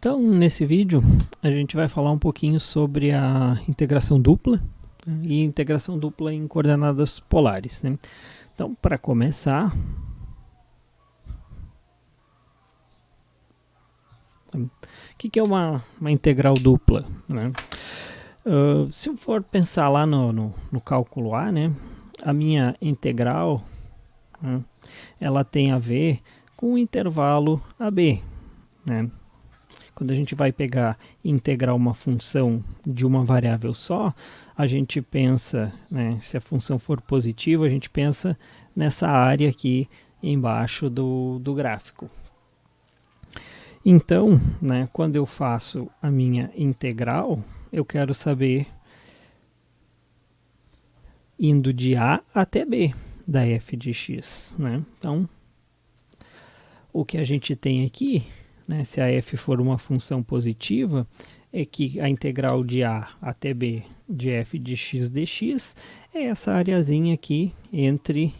Então, nesse vídeo, a gente vai falar um pouquinho sobre a integração dupla, né, e integração dupla em coordenadas polares, né? Então, para começar, o que é uma integral dupla, né? Se eu for pensar lá no cálculo A, né, a minha integral, né, ela tem a ver com o intervalo AB, né? Quando a gente vai pegar e integrar uma função de uma variável só, a gente pensa, né, se a função for positiva, a gente pensa nessa área aqui embaixo do gráfico. Então, né, quando eu faço a minha integral, eu quero saber indo de A até B da f de x, né? Então, o que a gente tem aqui, né, se a f for uma função positiva, é que a integral de A até B de f de x dx é essa areazinha aqui entre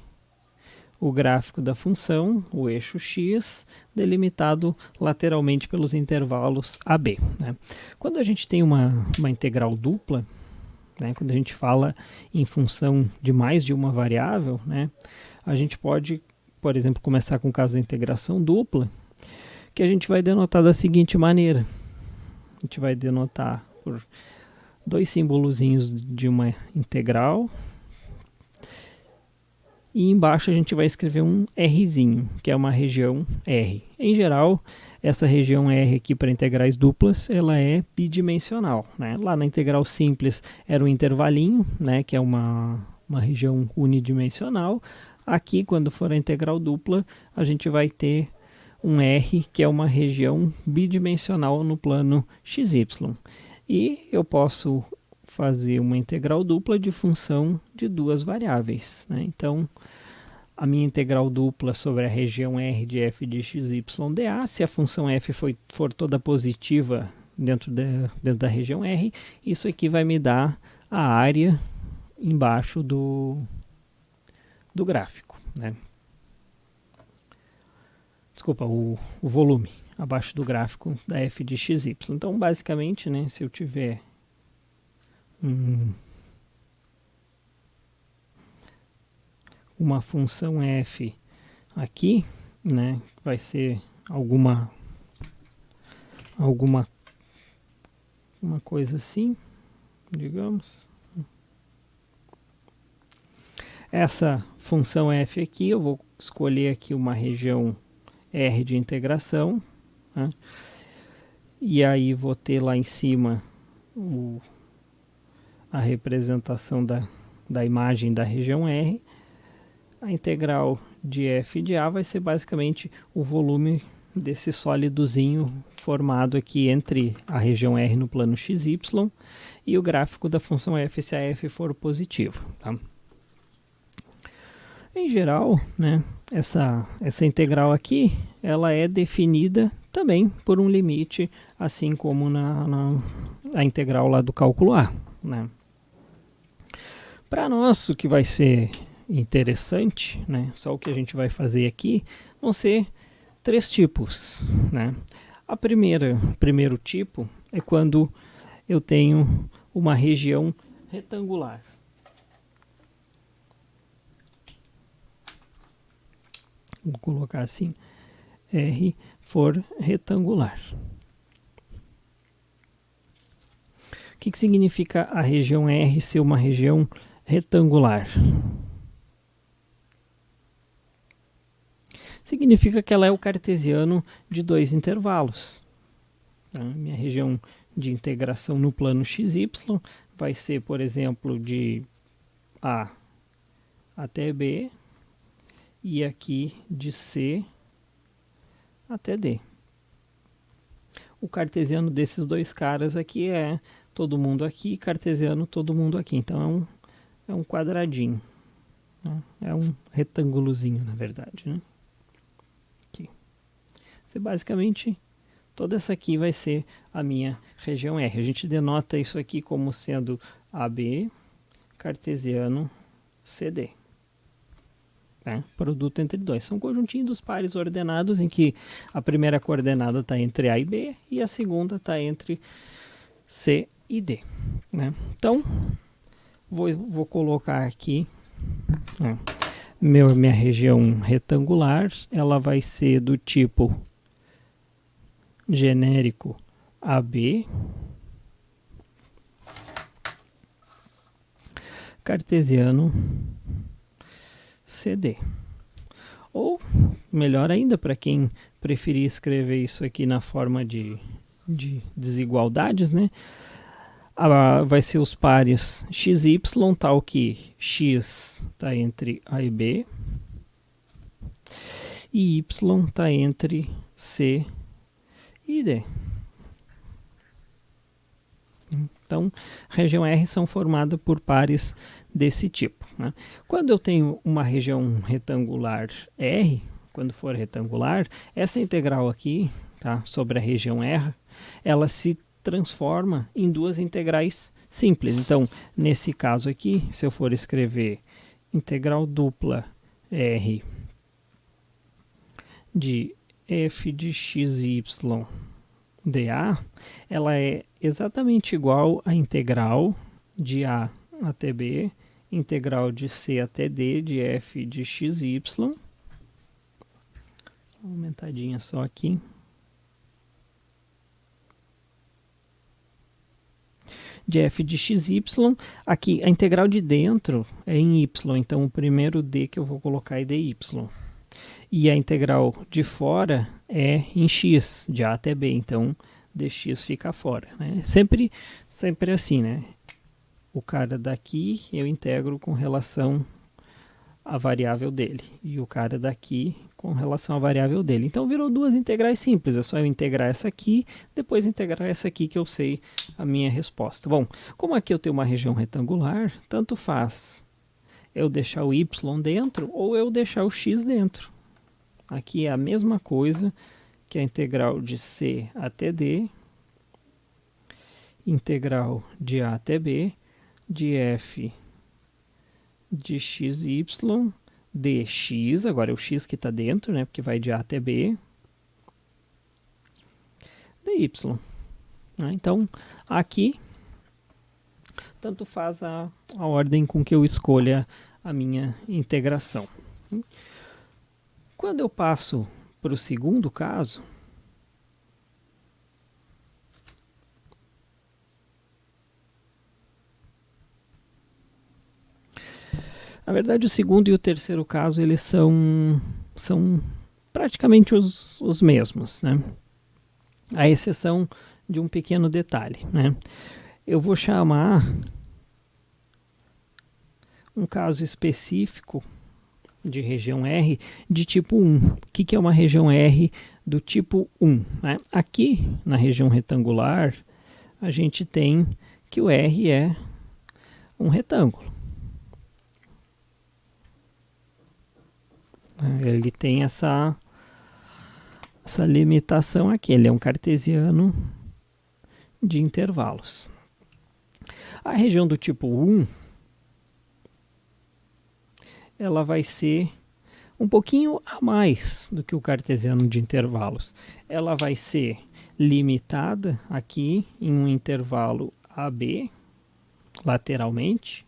o gráfico da função, o eixo x, delimitado lateralmente pelos intervalos AB, né? Quando a gente tem uma integral dupla, né, quando a gente fala em função de mais de uma variável, né, a gente pode, por exemplo, começar com o caso da integração dupla, que a gente vai denotar da seguinte maneira. A gente vai denotar por dois simbolozinhos de uma integral, e embaixo a gente vai escrever um Rzinho, que é uma região R. Em geral, essa região R aqui para integrais duplas, ela é bidimensional, né? Lá na integral simples era um intervalinho, né, que é uma região unidimensional. Aqui, quando for a integral dupla, a gente vai ter um R, que é uma região bidimensional no plano xy. E eu posso fazer uma integral dupla de função de duas variáveis, né? Então, a minha integral dupla sobre a região R de f de xy dA, se a função f for toda positiva dentro da região R, isso aqui vai me dar a área embaixo do gráfico, né? Desculpa, o volume abaixo do gráfico da f de xy. Então, basicamente, né, se eu tiver uma função f aqui, né, vai ser uma coisa assim, digamos. Essa função f aqui, eu vou escolher aqui uma região R de integração, né, e aí vou ter lá em cima a representação da imagem da região R. A integral de f de A vai ser basicamente o volume desse sólidozinho formado aqui entre a região R no plano xy e o gráfico da função f se a f for positiva, tá? Em geral, né, essa integral aqui, ela é definida também por um limite, assim como a integral lá do cálculo A, né? Para nós, o que vai ser interessante, né, só o que a gente vai fazer aqui, vão ser três tipos, né? O primeiro tipo é quando eu tenho uma região retangular. Vou colocar assim, R for retangular. O que significa a região R ser uma região retangular? Significa que ela é o cartesiano de dois intervalos. A minha região de integração no plano xy vai ser, por exemplo, de A até B, e aqui de C até D. O cartesiano desses dois caras aqui é todo mundo aqui, cartesiano todo mundo aqui. Então é um quadradinho, né? É um retângulozinho, na verdade, né? Aqui. Basicamente, toda essa aqui vai ser a minha região R. A gente denota isso aqui como sendo AB, cartesiano, CD. né? Produto entre 2. São um conjuntinho dos pares ordenados em que a primeira coordenada está entre A e B e a segunda está entre C e D, né? Então, vou colocar aqui, né, minha região retangular, ela vai ser do tipo genérico AB, cartesiano CD. Ou, melhor ainda, para quem preferir escrever isso aqui na forma de desigualdades, né? Vai ser os pares x e y, tal que x está entre A e B e y está entre C e D. Então, região R são formadas por pares desse tipo, né? Quando eu tenho uma região retangular R, quando for retangular, essa integral aqui, tá, sobre a região R, ela se transforma em duas integrais simples. Então, nesse caso aqui, se eu for escrever integral dupla R de f de x, y dA, ela é exatamente igual à integral de A até B, integral de C até D de f de x, y. Aumentadinha só aqui. De f de x, y. Aqui, a integral de dentro é em y, então o primeiro d que eu vou colocar é dy. E a integral de fora é em x, de a até b, então dx fica fora, né? Sempre assim, né? O cara daqui eu integro com relação à variável dele, e o cara daqui com relação à variável dele. Então virou duas integrais simples, é só eu integrar essa aqui, depois integrar essa aqui que eu sei a minha resposta. Bom, como aqui eu tenho uma região retangular, tanto faz eu deixar o y dentro ou eu deixar o x dentro. Aqui é a mesma coisa que a integral de C até D, integral de A até B, de f de x, y, dx, agora é o x que está dentro, né, porque vai de A até B, dy. Então, aqui, tanto faz a ordem com que eu escolha a minha integração. Quando eu passo para o segundo caso, na verdade o segundo e o terceiro caso eles são praticamente os mesmos, né? A exceção de um pequeno detalhe, né? Eu vou chamar um caso específico de região R de tipo 1. O que é uma região R do tipo 1? Né? Aqui, na região retangular, a gente tem que o R é um retângulo. Ele tem essa limitação aqui, ele é um cartesiano de intervalos. A região do tipo 1, ela vai ser um pouquinho a mais do que o cartesiano de intervalos. Ela vai ser limitada aqui em um intervalo AB, lateralmente.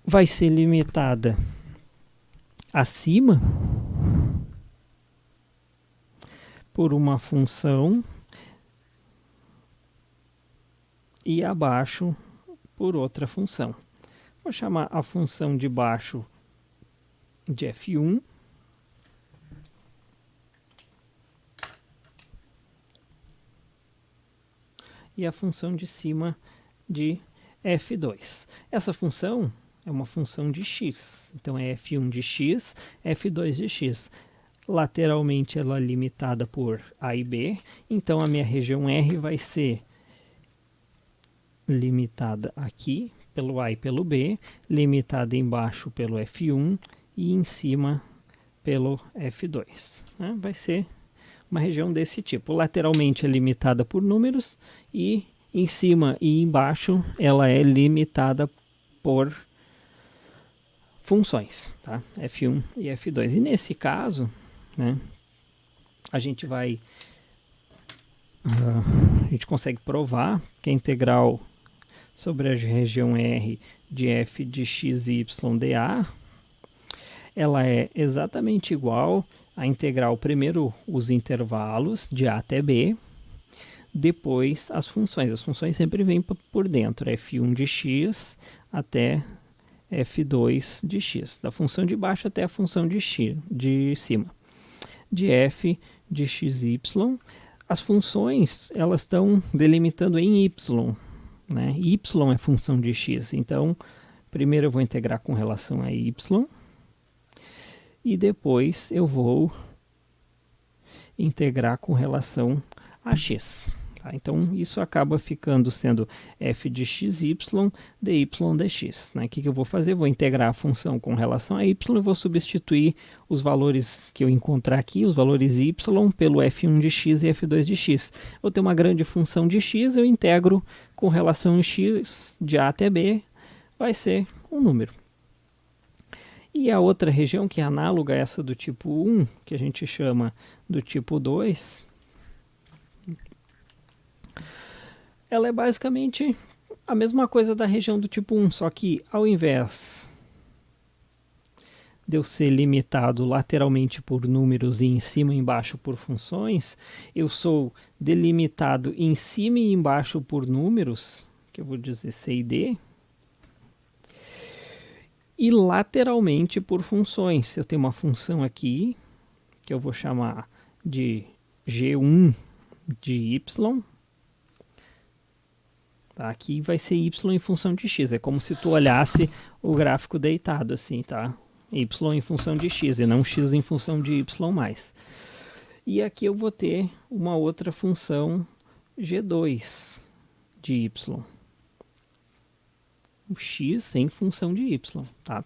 Vai ser limitada acima por uma função e abaixo por outra função. Vou chamar a função de baixo de f1 e a função de cima de f2. Essa função é uma função de x, então é f1 de x, f2 de x. Lateralmente ela é limitada por A e B, então a minha região R vai ser limitada aqui pelo A e pelo B, limitada embaixo pelo F1 e em cima pelo F2. Né? Vai ser uma região desse tipo. Lateralmente é limitada por números e em cima e embaixo ela é limitada por funções, tá? F1 e F2. E nesse caso, né, a gente consegue provar que a integral sobre a região R de f de x, y, dA, ela é exatamente igual à integral, primeiro os intervalos de A até B, depois as funções. As funções sempre vêm por dentro, f1 de x até f2 de x, da função de baixo até a função de x, de cima, de f de xy. As funções, elas estão delimitando em y, né? Y é função de x, então primeiro eu vou integrar com relação a y e depois eu vou integrar com relação a x. Tá? Então isso acaba ficando sendo f de xy dy dx. Né? O que eu vou fazer? Vou integrar a função com relação a y e vou substituir os valores que eu encontrar aqui, os valores y, pelo f1 de x e f2 de x. Eu tenho uma grande função de x, eu integro com relação a x de a até b, vai ser um número. E a outra região, que é análoga a essa do tipo 1, que a gente chama do tipo 2, ela é basicamente a mesma coisa da região do tipo 1, só que ao invés de eu ser limitado lateralmente por números e em cima e embaixo por funções, eu sou delimitado em cima e embaixo por números, que eu vou dizer C e D, e lateralmente por funções. Eu tenho uma função aqui, que eu vou chamar de G1 de Y. Tá? Aqui vai ser Y em função de X. É como se tu olhasse o gráfico deitado assim, tá? Y em função de X e não X em função de Y+. E aqui eu vou ter uma outra função G2 de Y. O x em função de y, tá?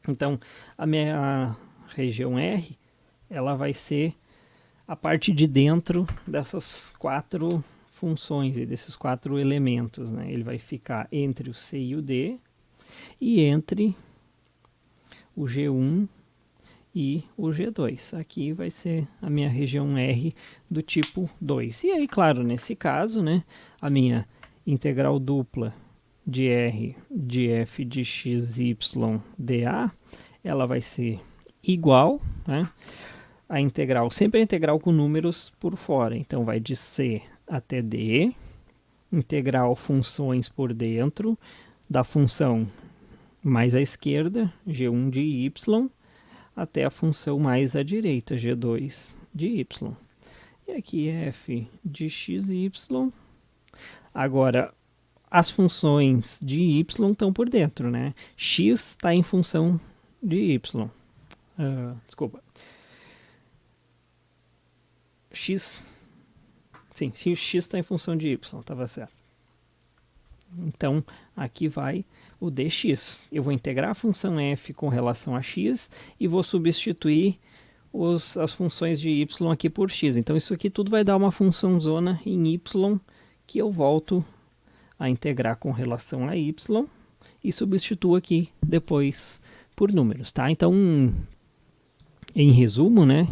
Então, a minha região R, ela vai ser a parte de dentro dessas quatro funções e desses quatro elementos, né? Ele vai ficar entre o C e o D e entre o G1 e o G2. Aqui vai ser a minha região R do tipo 2. E aí, claro, nesse caso, né, a minha integral dupla de R de f de x, y, dA, ela vai ser igual, né, a integral, sempre a integral com números por fora, então vai de C até D, integral funções por dentro, da função mais à esquerda, G1 de y, até a função mais à direita, G2 de y. E aqui é f de x e y. Agora, as funções de y estão por dentro, né? X está em função de y. Desculpa. X está em função de y, estava certo. Então, aqui vai o dx. Eu vou integrar a função f com relação a x e vou substituir as funções de y aqui por x. Então, isso aqui tudo vai dar uma função zona em y que eu volto a integrar com relação a y e substituo aqui depois por números, tá? Então, em resumo, né,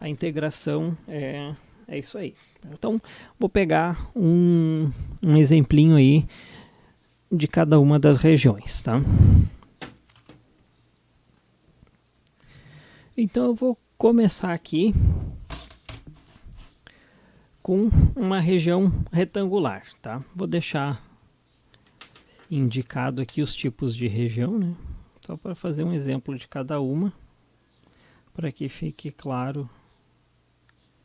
a integração é isso aí. Então, vou pegar um exemplinho aí de cada uma das regiões, tá? Então, eu vou começar aqui com uma região retangular, tá? Vou deixar indicado aqui os tipos de região, né? Só para fazer um exemplo de cada uma, para que fique claro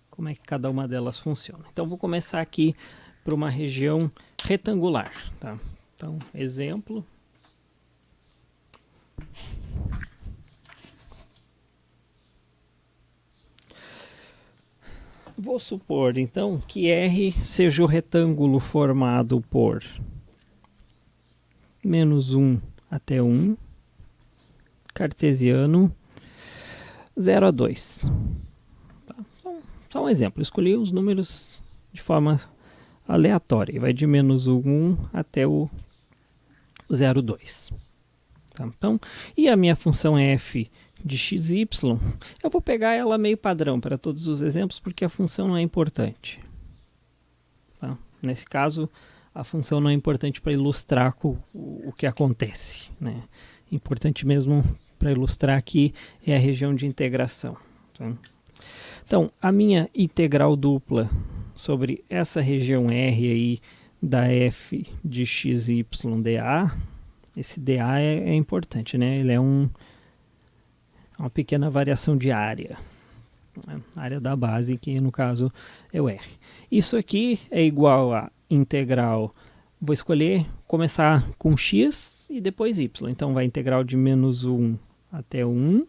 como é que cada uma delas funciona. Então, vou começar aqui por uma região retangular, tá? Então, exemplo. Vou supor, então, que R seja o retângulo formado por -1 até 1, cartesiano, 0 a 2. Tá? Só um exemplo, escolhi os números de forma aleatória, vai de -1 até o 0,2. Tá? Então, e a minha função f de xy, eu vou pegar ela meio padrão para todos os exemplos, porque a função não é importante. Tá? Nesse caso, a função não é importante para ilustrar o que acontece, né? Importante mesmo para ilustrar aqui é a região de integração. Tá? Então, a minha integral dupla sobre essa região R aí da f de xy dA, esse dA é importante, né? Ele é uma pequena variação de área, né? Área da base, que no caso é o R. Isso aqui é igual a integral, vou escolher começar com x e depois y, então vai integral de menos 1 até 1,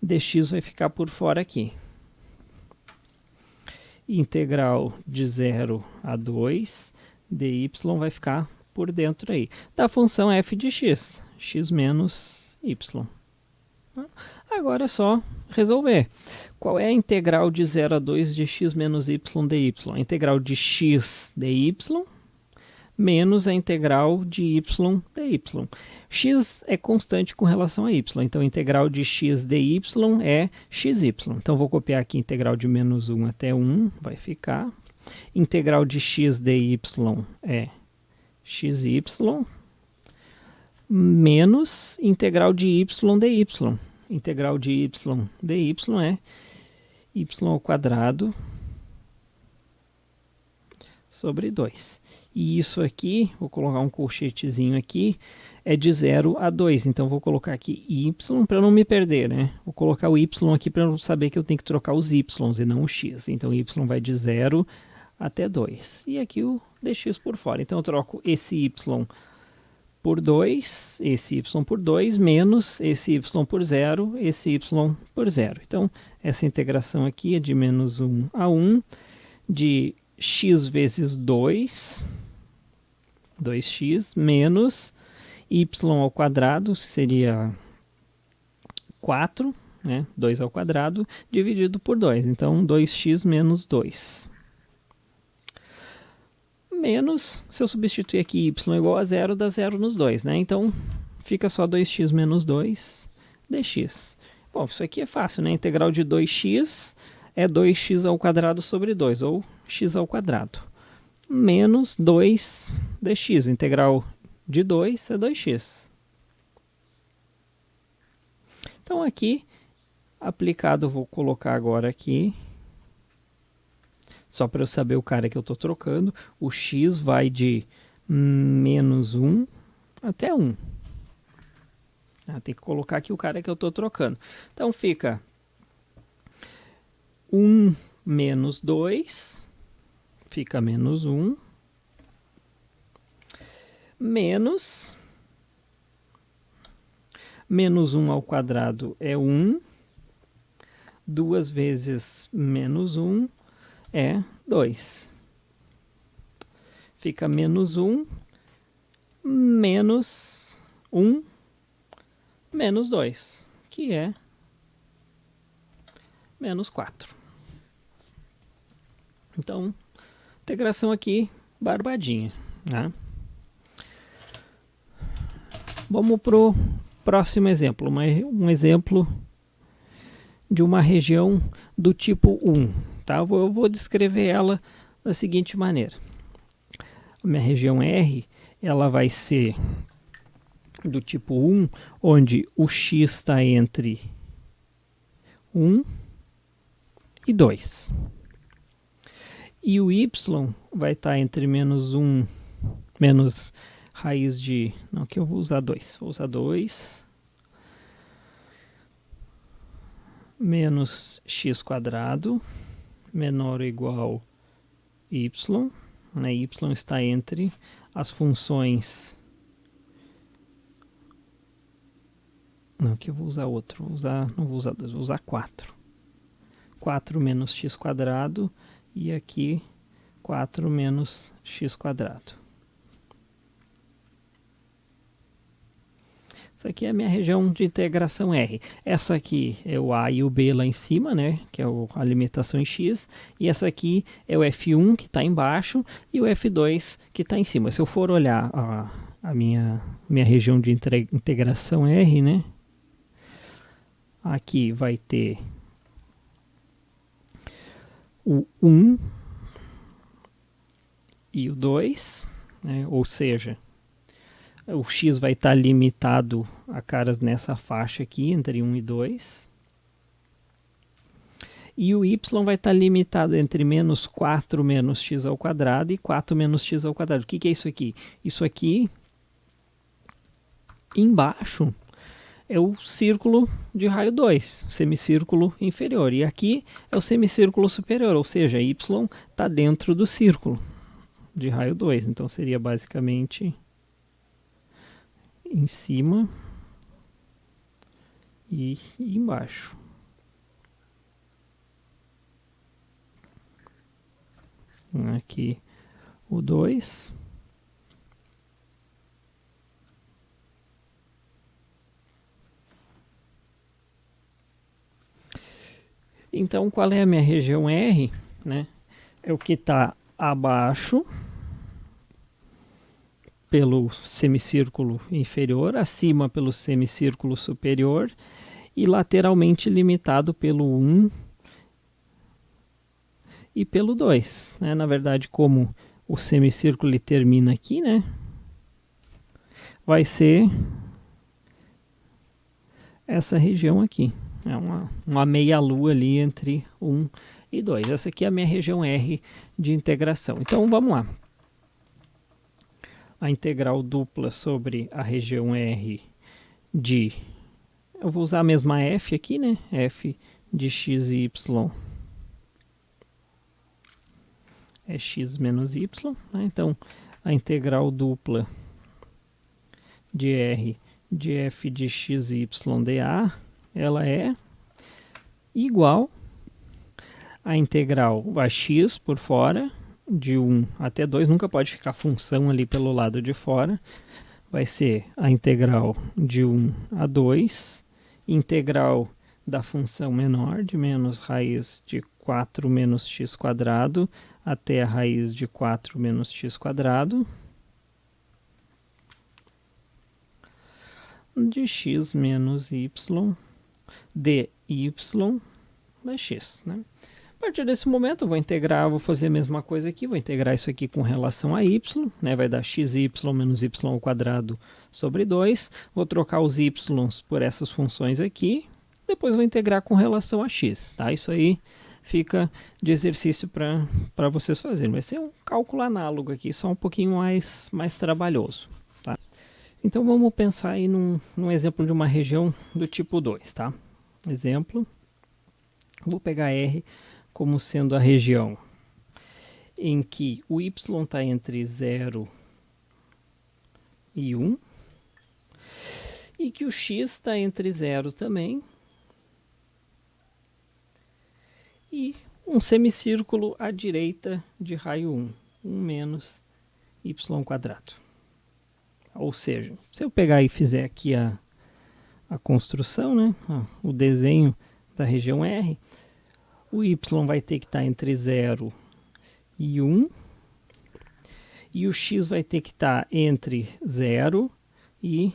dx vai ficar por fora aqui. Integral de 0 a 2, dy vai ficar por dentro aí, da função f de x, x menos y. Agora é só resolver. Qual é a integral de 0 a 2 de x menos y dy? A integral de x dy menos a integral de y dy. X é constante com relação a y, então a integral de x dy é xy. Então vou copiar aqui a integral de menos 1 até 1, vai ficar. Integral de x dy é xy menos integral de y dy. Integral de y dy é y ao quadrado sobre 2. E isso aqui, vou colocar um colchetezinho aqui, é de 0 a 2. Então vou colocar aqui y para eu não me perder, né? Vou colocar o y aqui para eu saber que eu tenho que trocar os y e não o x. Então y vai de 0 até 2. E aqui o dx por fora. Então eu troco esse y por 2, esse y por 2, menos esse y por 0, esse y por 0. Então, essa integração aqui é de menos 1 a 1, de x vezes 2, 2x, menos y ao quadrado, que seria 4, né? 2 ao quadrado, dividido por 2. Então, 2x menos 2. Menos, se eu substituir aqui y igual a 0, dá 0 nos dois, né? Então, fica só 2x menos 2 dx. Bom, isso aqui é fácil, né? Integral de 2x é 2x ao quadrado sobre 2, ou x ao quadrado. Menos 2 dx. Integral de 2 é 2x. Então, aqui, aplicado, vou colocar agora aqui, só para eu saber o cara que eu estou trocando, o x vai de menos 1 até 1. Tem que colocar aqui o cara que eu estou trocando. Então fica 1 menos 2, fica menos 1, menos 1 ao quadrado é 1, 2 vezes menos 1, é 2. Fica menos 1, menos 1, menos 2, que é menos 4. Então, integração aqui, barbadinha, né? Vamos para o próximo exemplo. Um exemplo de uma região do tipo 1. Tá? Eu vou descrever ela da seguinte maneira. A minha região R, ela vai ser do tipo 1, onde o x está entre 1 e 2. E o y vai estar entre menos 1, menos raiz de... Não, aqui eu vou usar 2. Vou usar 2 menos x quadrado menor ou igual y, né? Y está entre as funções... Não, aqui eu vou usar outro, não vou usar 2, vou usar 4. 4 menos x quadrado e aqui 4 menos x quadrado. Essa aqui é a minha região de integração R. Essa aqui é o A e o B lá em cima, né? Que é a limitação em x. E essa aqui é o F1 que está embaixo e o F2 que está em cima. Se eu for olhar a minha região de integração R, né? Aqui vai ter o 1 e o 2, né? Ou seja, o x vai estar limitado a caras nessa faixa aqui, entre 1 e 2. E o y vai estar limitado entre menos 4 menos x ao quadrado e 4 menos x ao quadrado. O que é isso aqui? Isso aqui, embaixo, é o círculo de raio 2, semicírculo inferior. E aqui é o semicírculo superior, ou seja, y está dentro do círculo de raio 2. Então seria basicamente em cima e embaixo. Aqui o 2. Então, qual é a minha região R? Né? É o que está abaixo pelo semicírculo inferior, acima pelo semicírculo superior e lateralmente limitado pelo 1 e pelo 2. Né? Na verdade, como o semicírculo ele termina aqui, né? Vai ser essa região aqui. É uma meia-lua ali entre 1 e 2. Essa aqui é a minha região R de integração. Então, vamos lá. A integral dupla sobre a região R de... Eu vou usar a mesma f aqui, né? F de x e y é x menos y. Né? Então, a integral dupla de R de f de x e y dA, ela é igual a integral a x por fora, de 1 até 2, nunca pode ficar função ali pelo lado de fora, vai ser a integral de 1 a 2, integral da função menor, de menos raiz de 4 menos x quadrado até a raiz de 4 menos x quadrado, de x menos y dy da x. Né? A partir desse momento eu vou integrar, vou fazer a mesma coisa aqui, vou integrar isso aqui com relação a y, né? Vai dar xy menos y ao quadrado sobre 2, vou trocar os y por essas funções aqui, depois vou integrar com relação a x. Tá? Isso aí fica de exercício para vocês fazerem. Vai ser um cálculo análogo aqui, só um pouquinho mais trabalhoso. Tá? Então vamos pensar aí num exemplo de uma região do tipo 2. Tá? Exemplo, vou pegar R como sendo a região em que o y está entre 0 e 1 e que o x está entre 0 também e um semicírculo à direita de raio 1, 1 menos y quadrado. Ou seja, se eu pegar e fizer aqui a construção, né, o desenho da região R, o y vai ter que estar entre 0 e 1, e o x vai ter que estar entre 0 e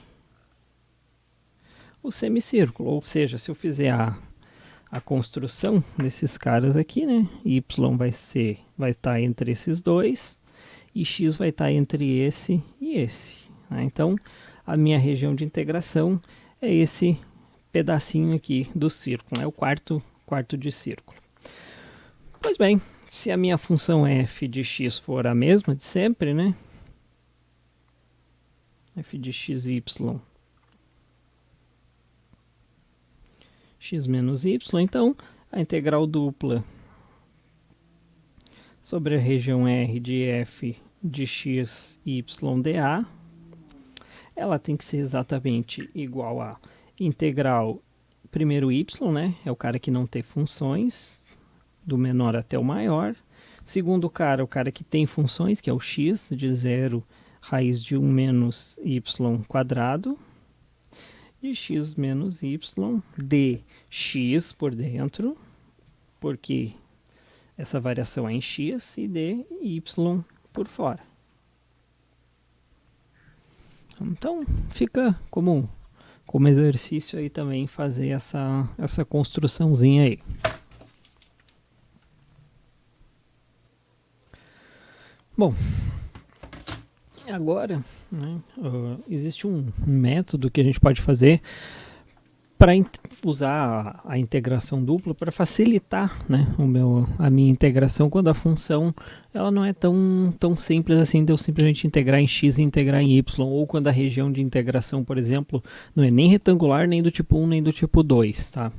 o semicírculo. Ou seja, se eu fizer a construção desses caras aqui, né, y vai estar entre esses dois, e x vai estar entre esse e esse. Né? Então, a minha região de integração é esse pedacinho aqui do círculo, né, o quarto de círculo. Pois bem, se a minha função f de x for a mesma de sempre, né? F de xy, x menos y, então a integral dupla sobre a região R de f de x, y dA, ela tem que ser exatamente igual a integral, primeiro y, né? É o cara que não tem funções, do menor até o maior. Segundo cara, o cara que tem funções, que é o x, de 0, raiz de 1 menos y quadrado, de x menos y, dx por dentro, porque essa variação é em x, e dy por fora. Então fica como exercício aí também fazer essa construçãozinha aí. Bom, agora, né, existe um método que a gente pode fazer para usar a integração dupla para facilitar, né, a minha integração quando a função ela não é tão simples assim de eu simplesmente integrar em x e integrar em y, ou quando a região de integração, por exemplo, não é nem retangular, nem do tipo 1, nem do tipo 2, tá?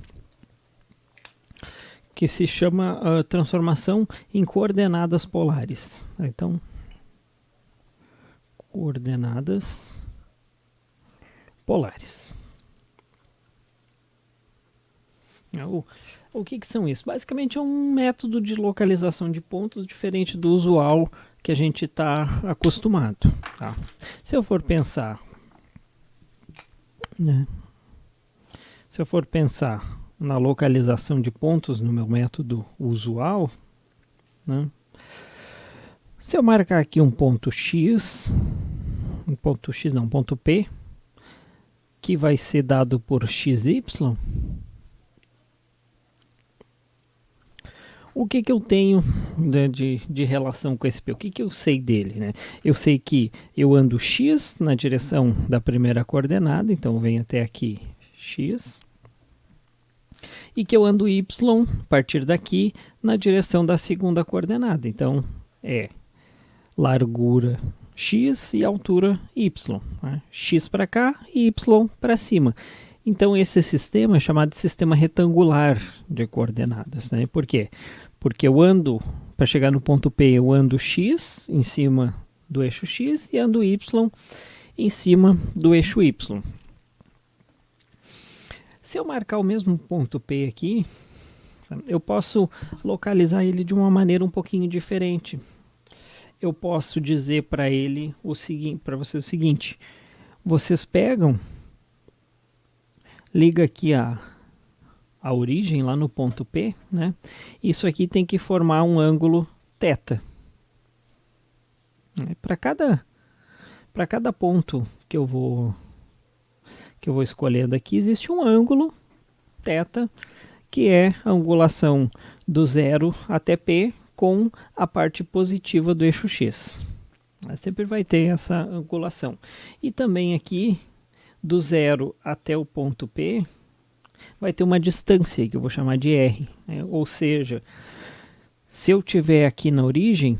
Que se chama transformação em coordenadas polares. Então, coordenadas polares. O que são isso? Basicamente é um método de localização de pontos diferente do usual que a gente está acostumado. Tá? Se eu for pensar, né? Se eu for pensar na localização de pontos no meu método usual, né? Se eu marcar aqui um ponto X, um ponto P, que vai ser dado por XY, o que eu tenho, né, de relação com esse P? O que eu sei dele? Né? Eu sei que eu ando X na direção da primeira coordenada, então eu venho até aqui X, e que eu ando Y a partir daqui na direção da segunda coordenada, então é largura X e altura Y, né? X para cá e Y para cima. Então esse sistema é chamado de sistema retangular de coordenadas, né? Por quê? Porque eu ando, para chegar no ponto P, eu ando X em cima do eixo X e ando Y em cima do eixo Y. Se eu marcar o mesmo ponto P aqui, eu posso localizar ele de uma maneira um pouquinho diferente. Eu posso dizer para ele o seguinte, para vocês o seguinte: vocês pegam, liga aqui a origem lá no ponto P, né? Isso aqui tem que formar um ângulo θ. Para cada ponto que eu vou escolhendo aqui, existe um ângulo θ, que é a angulação do zero até P com a parte positiva do eixo X. Sempre vai ter essa angulação. E também aqui, do zero até o ponto P, vai ter uma distância que eu vou chamar de R. Né? Ou seja, se eu tiver aqui na origem,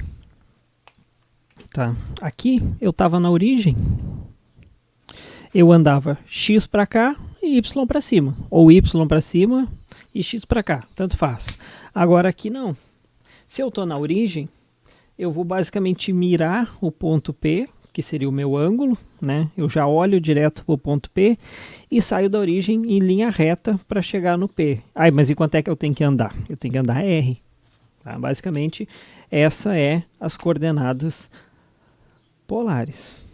tá? Aqui eu estava na origem, eu andava X para cá e Y para cima, ou Y para cima e X para cá, tanto faz. Agora aqui não. Se eu estou na origem, eu vou basicamente mirar o ponto P, que seria o meu ângulo, né? Eu já olho direto para o ponto P e saio da origem em linha reta para chegar no P. Mas e quanto é que eu tenho que andar? Eu tenho que andar R. Tá? Basicamente, essa é as coordenadas polares.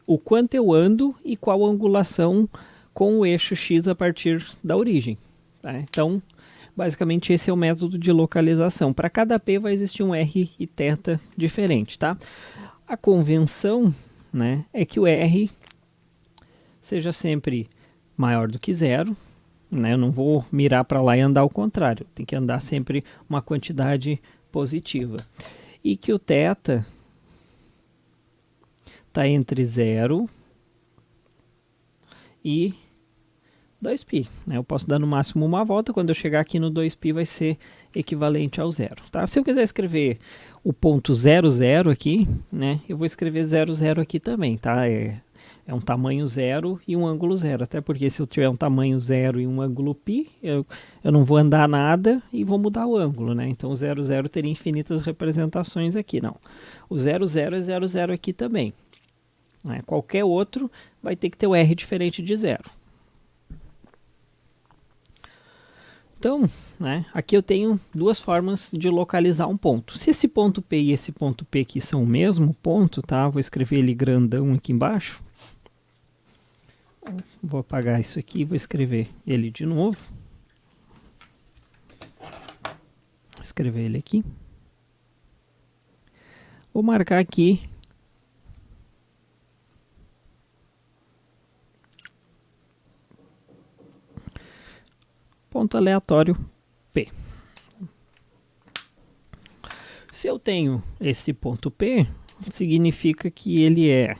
O quanto eu ando e qual a angulação com o eixo X a partir da origem. Tá? Então, basicamente esse é o método de localização. Para cada P vai existir um R e θ diferente, tá? A convenção, né, é que o R seja sempre maior do que zero, né? Eu não vou mirar para lá e andar ao contrário. Tem que andar sempre uma quantidade positiva. E que o θ está entre 0 e 2π. Né? Eu posso dar no máximo uma volta, quando eu chegar aqui no 2π vai ser equivalente ao zero. Tá? Se eu quiser escrever o ponto 0, 0 aqui, né, eu vou escrever 0, 0 aqui também. Tá? É um tamanho 0 e um ângulo 0. Até porque se eu tiver um tamanho 0 e um ângulo π, eu não vou andar nada e vou mudar o ângulo. Né? Então o 0, 0 teria infinitas representações aqui. Não. O 0, 0 é 0, 0 aqui também. Né? Qualquer outro vai ter que ter o R diferente de 0. Então, né, aqui eu tenho duas formas de localizar um ponto. Se esse ponto P e esse ponto P aqui são o mesmo ponto, tá? Vou escrever ele grandão aqui embaixo. Vou apagar isso aqui e vou escrever ele de novo. Vou escrever ele aqui. Vou marcar aqui ponto aleatório P. Se eu tenho esse ponto P, significa que ele é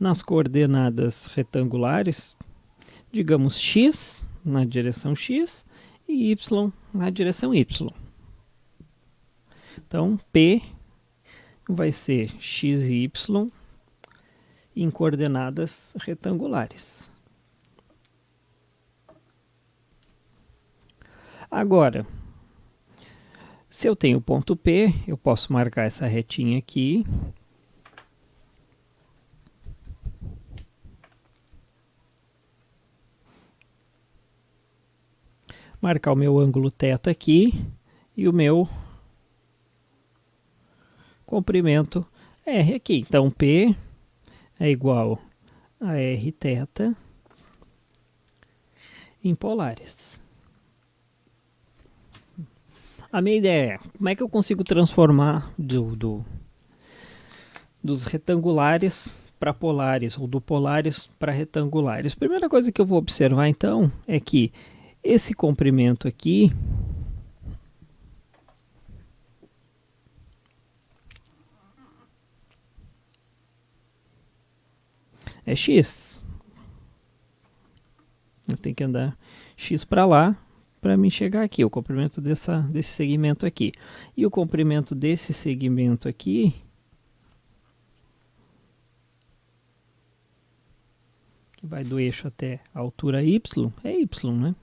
nas coordenadas retangulares, digamos x na direção x e y na direção y. Então, P vai ser x e y em coordenadas retangulares. Agora, se eu tenho o ponto P, eu posso marcar essa retinha aqui. Marcar o meu ângulo θ aqui e o meu comprimento R aqui. Então, P é igual a Rθ em polares. A minha ideia é, como é que eu consigo transformar dos retangulares para polares, ou do polares para retangulares? A primeira coisa que eu vou observar, então, é que esse comprimento aqui é x. Eu tenho que andar x para lá para me chegar aqui, o comprimento desse segmento aqui. E o comprimento desse segmento aqui que vai do eixo até a altura y, é y, né?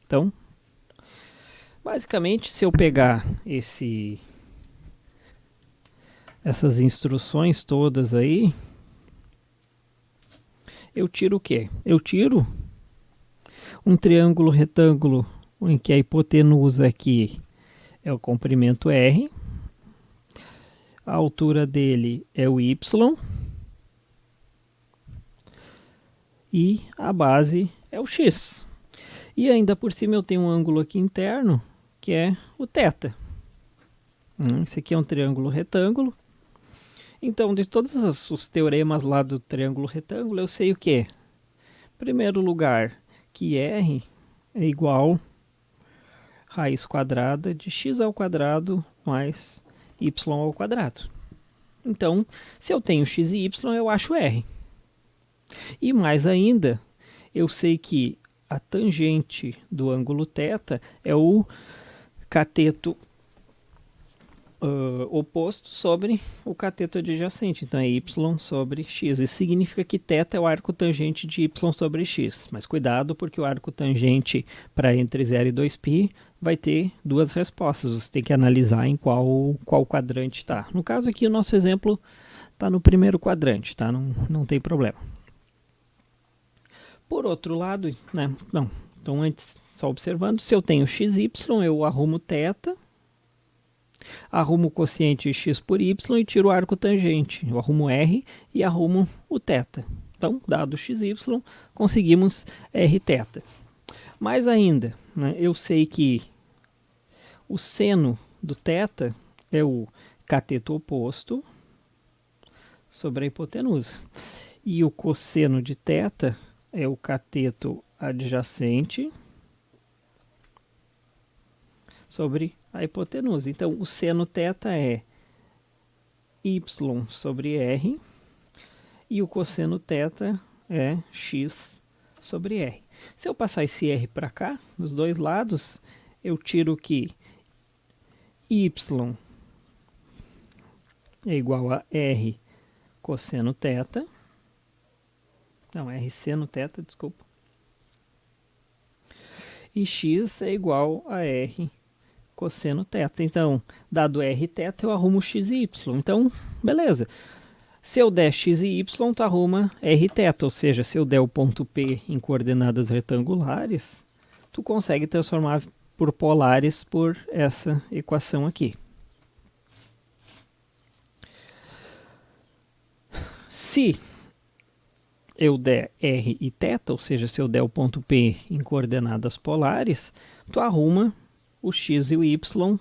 Então, basicamente, se eu pegar essas instruções todas aí, eu tiro o quê? Eu tiro um triângulo retângulo em que a hipotenusa aqui é o comprimento R, a altura dele é o y e a base é o x. E ainda por cima eu tenho um ângulo aqui interno, que é o θ. Esse aqui é um triângulo retângulo. Então, de todos os teoremas lá do triângulo retângulo, eu sei o quê? Em primeiro lugar, que R é igual a raiz quadrada de x ao quadrado mais y ao quadrado. Então, se eu tenho x e y, eu acho R. E mais ainda, eu sei que a tangente do ângulo θ é o cateto oposto sobre o cateto adjacente. Então é y sobre x. Isso significa que θ é o arco tangente de y sobre x. Mas cuidado, porque o arco tangente para entre 0 e 2π vai ter duas respostas. Você tem que analisar em qual quadrante está. No caso aqui, o nosso exemplo está no primeiro quadrante, tá? Não tem problema. Por outro lado, né? Não, então antes, só observando, se eu tenho x, y, eu arrumo θ, arrumo o quociente x por y e tiro o arco tangente. Eu arrumo r e arrumo o θ. Então, dado x, y, conseguimos Rθ. Mais ainda, né, eu sei que o seno do θ é o cateto oposto sobre a hipotenusa. E o cosseno de θ é o cateto adjacente sobre a hipotenusa. Então, o seno θ é y sobre r e o cosseno θ é x sobre r. Se eu passar esse r para cá, dos dois lados, eu tiro que y é igual a r cosseno θ. Não, R seno θ, desculpa. E x é igual a R cosseno θ. Então, dado Rθ, eu arrumo x e y. Então, beleza. Se eu der x e y, tu arruma Rθ. Ou seja, se eu der o ponto P em coordenadas retangulares, tu consegue transformar por polares por essa equação aqui. Se eu der R e θ, ou seja, se eu der o ponto P em coordenadas polares, tu arruma o x e o y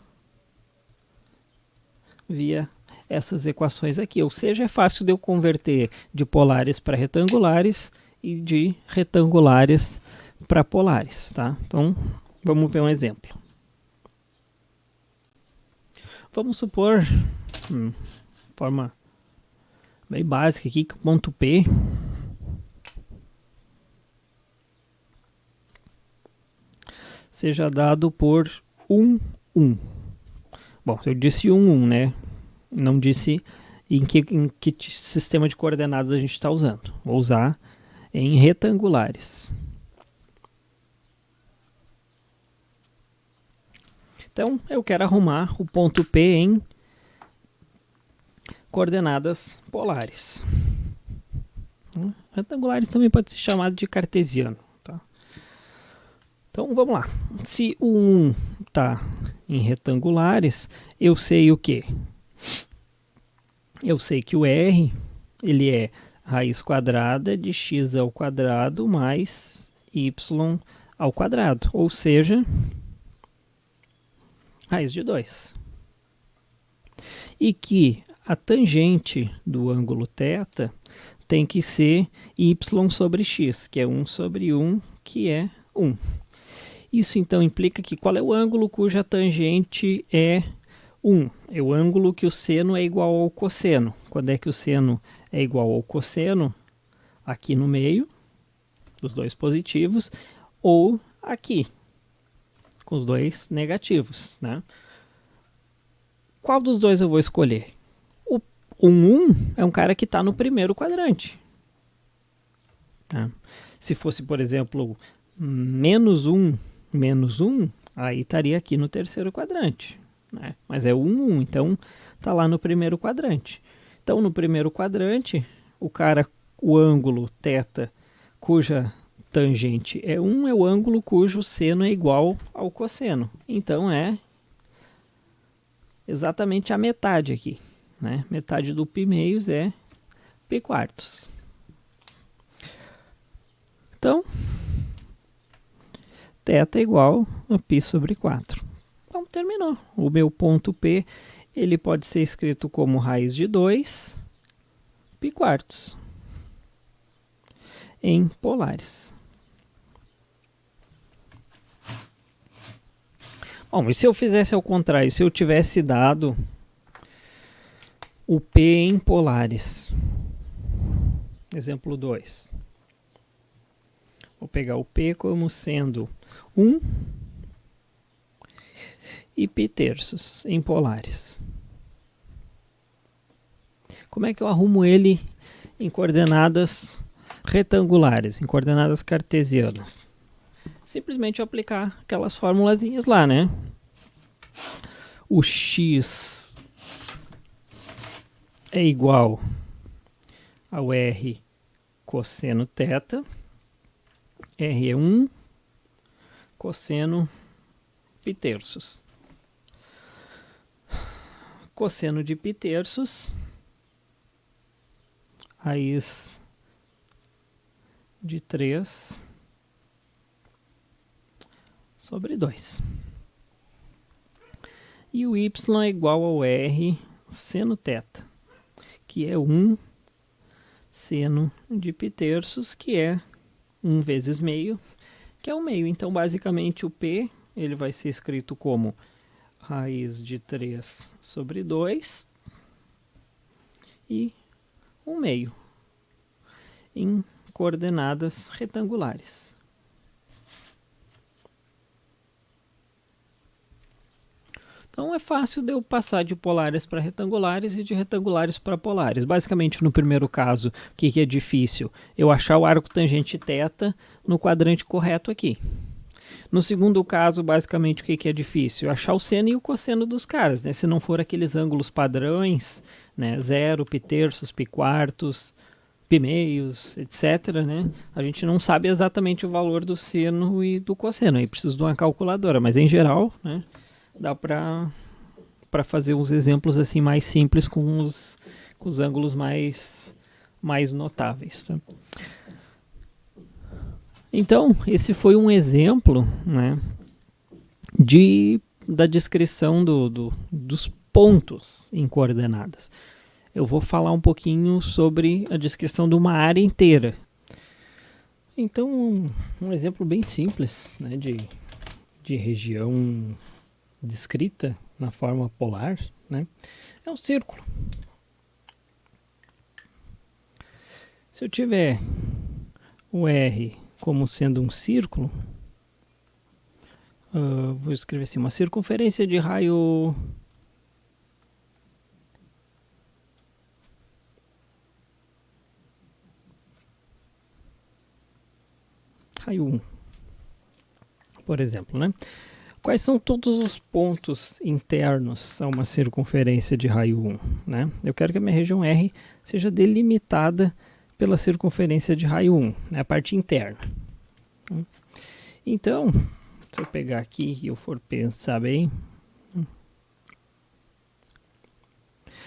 via essas equações aqui. Ou seja, é fácil de eu converter de polares para retangulares e de retangulares para polares, tá? Então, vamos ver um exemplo. Vamos supor, forma bem básica aqui, que o ponto P seja dado por 1, 1. Bom, eu disse 1, 1, né? Não disse em que sistema de coordenadas a gente está usando. Vou usar em retangulares. Então, eu quero arrumar o ponto P em coordenadas polares. Retangulares também pode ser chamado de cartesiano. Tá? Então, vamos lá. Se o 1 está em retangulares, eu sei o quê? Eu sei que o R ele é raiz quadrada de x ao quadrado mais y ao quadrado, ou seja, raiz de 2. E que a tangente do ângulo θ tem que ser y sobre x, que é 1 sobre 1, que é 1. Isso então implica que qual é o ângulo cuja tangente é 1? É o ângulo que o seno é igual ao cosseno. Quando é que o seno é igual ao cosseno? Aqui no meio, dos dois positivos, ou aqui, com os dois negativos, né? Qual dos dois eu vou escolher? O 1 é um cara que está no primeiro quadrante. Tá? Se fosse, por exemplo, menos 1, aí estaria aqui no terceiro quadrante. Né? Mas é 1, 1, então está lá no primeiro quadrante. Então, no primeiro quadrante, o ângulo θ cuja tangente é 1 é o ângulo cujo seno é igual ao cosseno. Então, é exatamente a metade aqui. Né? Metade do π meios é π quartos. Então, θ é igual a π sobre 4. Então, terminou. O meu ponto P ele pode ser escrito como raiz de 2 π quartos em polares. Bom, e se eu fizesse ao contrário? Se eu tivesse dado o P em polares? Exemplo 2. Vou pegar o P como sendo 1 e π terços em polares. Como é que eu arrumo ele em coordenadas retangulares, em coordenadas cartesianas? Simplesmente aplicar aquelas formulazinhas lá, né? O x é igual ao R cosseno θ. R é 1 cosseno π terços. Cosseno de π terços, raiz de 3 sobre 2. E o y é igual ao R seno θ, que é 1 seno de π terços, que é 1 vezes meio, que é o meio. Então, basicamente, o P ele vai ser escrito como raiz de 3 sobre 2 e 1 meio em coordenadas retangulares. Então é fácil de eu passar de polares para retangulares e de retangulares para polares. Basicamente, no primeiro caso, o que é difícil? Eu achar o arco tangente θ no quadrante correto aqui. No segundo caso, basicamente, o que é difícil? Achar o seno e o cosseno dos caras, né? Se não for aqueles ângulos padrões, né? 0, π terços, π quartos, π meios, etc., né? A gente não sabe exatamente o valor do seno e do cosseno. Aí preciso de uma calculadora, mas em geral, né? Dá para fazer uns exemplos assim mais simples com os ângulos mais notáveis. Tá? Então, esse foi um exemplo, né, da descrição dos pontos em coordenadas. Eu vou falar um pouquinho sobre a descrição de uma área inteira. Então, um exemplo bem simples, né, de região descrita na forma polar, né, é um círculo. Se eu tiver o R como sendo um círculo, vou escrever assim, uma circunferência de raio raio 1, por exemplo, né? Quais são todos os pontos internos a uma circunferência de raio 1, né? Eu quero que a minha região R seja delimitada pela circunferência de raio 1, né? A parte interna. Então, se eu pegar aqui e eu for pensar bem,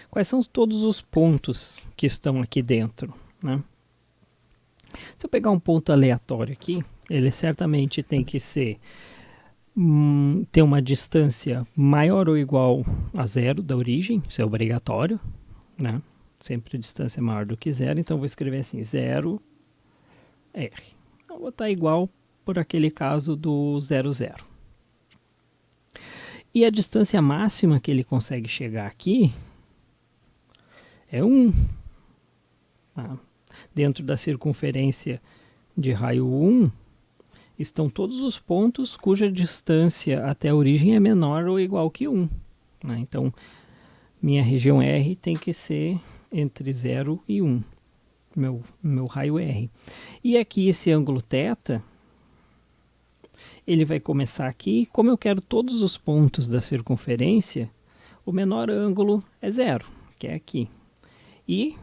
quais são todos os pontos que estão aqui dentro, né? Se eu pegar um ponto aleatório aqui, ele certamente tem que ser ter uma distância maior ou igual a zero da origem, isso é obrigatório, né? Sempre a distância maior do que zero, então vou escrever assim, 0, R. Então, vou botar igual por aquele caso do 0, 0. E a distância máxima que ele consegue chegar aqui é 1. Tá? Dentro da circunferência de raio 1, estão todos os pontos cuja distância até a origem é menor ou igual que 1. Né? Então, minha região R tem que ser entre 0 e 1, meu raio R. E aqui esse ângulo θ, ele vai começar aqui. Como eu quero todos os pontos da circunferência, o menor ângulo é 0, que é aqui. E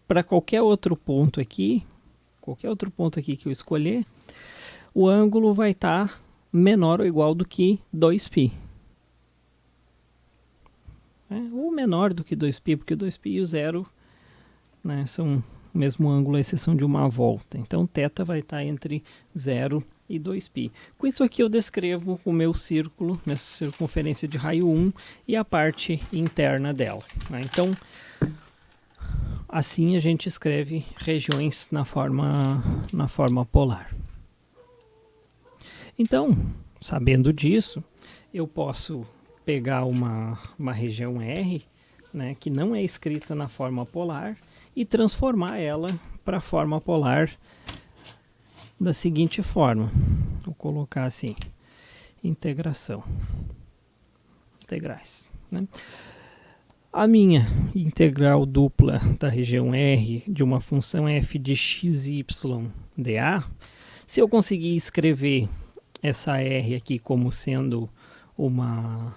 para qualquer outro ponto aqui que eu escolher, o ângulo vai estar menor ou igual do que 2π. Ou menor do que 2π, porque 2π e o 0, né, são o mesmo ângulo, à exceção de uma volta. Então, θ vai estar entre 0 e 2π. Com isso aqui eu descrevo o meu círculo, minha circunferência de raio 1 e a parte interna dela. Né? Então, assim a gente escreve regiões na forma polar. Então, sabendo disso, eu posso pegar uma região R, né, que não é escrita na forma polar, e transformar ela para a forma polar da seguinte forma. Vou colocar assim, integrais. Né? A minha integral dupla da região R de uma função f de x, y, dA, se eu conseguir escrever essa R aqui como sendo uma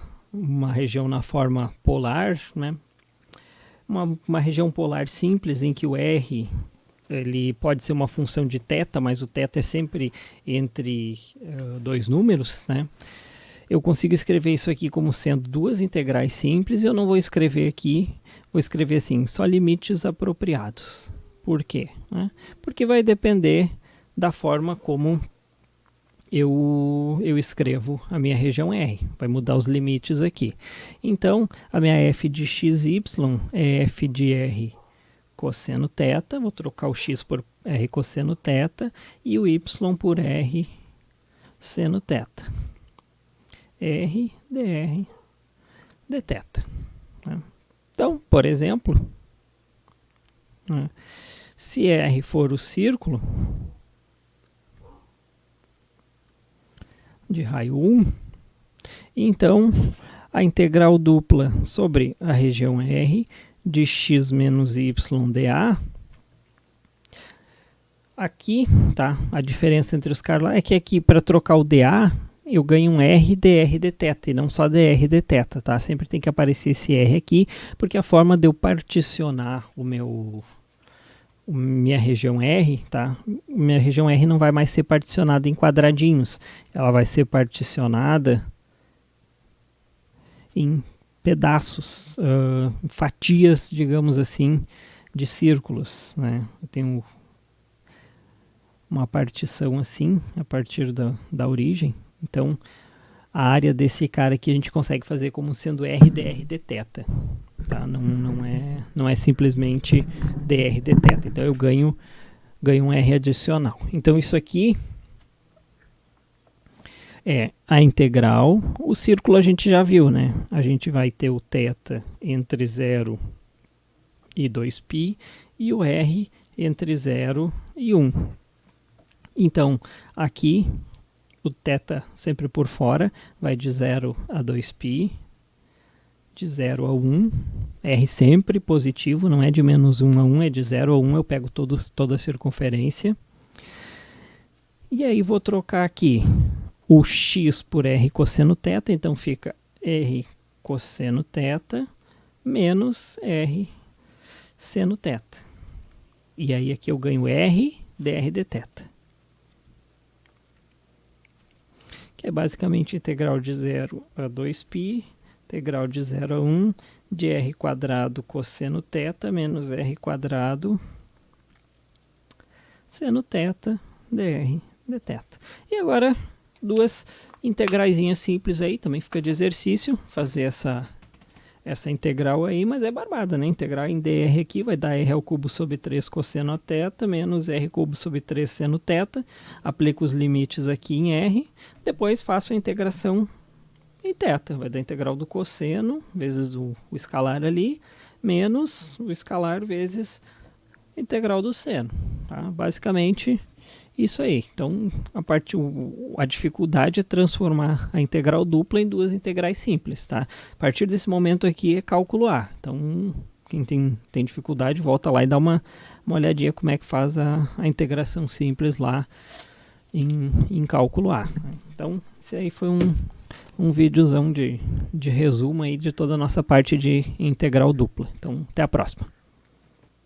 região na forma polar, né? Uma região polar simples em que o R ele pode ser uma função de θ, mas o θ é sempre entre dois números, né? Eu consigo escrever isso aqui como sendo duas integrais simples, e eu não vou escrever aqui, vou escrever assim, só limites apropriados. Por quê? Porque vai depender da forma como eu escrevo a minha região R, vai mudar os limites aqui. Então, a minha f de x, y é f de r cosseno θ, vou trocar o x por r cosseno θ e o y por r seno θ. R dr dθ. Então, por exemplo, se R for o círculo de raio 1, então a integral dupla sobre a região R de x menos y dA, aqui, tá? A diferença entre os caras lá é que aqui para trocar o dA eu ganho um R dr dθ e não só dr dθ, tá? Sempre tem que aparecer esse R aqui, porque a forma de eu particionar minha região R, tá? Minha região R não vai mais ser particionada em quadradinhos, ela vai ser particionada em pedaços, fatias, digamos assim, de círculos, né? Eu tenho uma partição assim, a partir da origem, então a área desse cara aqui a gente consegue fazer como sendo R dr dθ. Tá? Não é simplesmente dr dθ. Então eu ganho ganho um R adicional. Então isso aqui é a integral. O círculo a gente já viu, né? A gente vai ter o θ entre 0 e 2π e o R entre 0 e 1. Então, aqui, o θ sempre por fora, vai de 0 a 2π, de 0 a 1, R sempre positivo, não é de menos 1 a 1, é de 0 a 1, eu pego toda a circunferência. E aí vou trocar aqui o x por R cosseno θ, então fica R cosseno θ menos R seno θ. E aí aqui eu ganho R dr dθ. Que é basicamente integral de 0 a 2π, integral de 0 a 1, de R quadrado cosseno θ menos R quadrado seno θ dr dθ. E agora, duas integraizinhas simples aí, também fica de exercício, fazer essa integral aí, mas é barbada, né? Integrar em dr aqui vai dar r ao cubo sobre 3 cosseno a θ menos r cubo sobre 3 seno θ. Aplico os limites aqui em r, depois faço a integração em θ. Vai dar a integral do cosseno vezes o escalar ali, menos o escalar vezes a integral do seno. Tá? Basicamente isso aí. Então, a dificuldade é transformar a integral dupla em duas integrais simples. Tá? A partir desse momento aqui é cálculo A. Então, quem tem dificuldade, volta lá e dá uma olhadinha como é que faz a integração simples lá em cálculo A. Então, esse aí foi um videozão de resumo aí de toda a nossa parte de integral dupla. Então, até a próxima.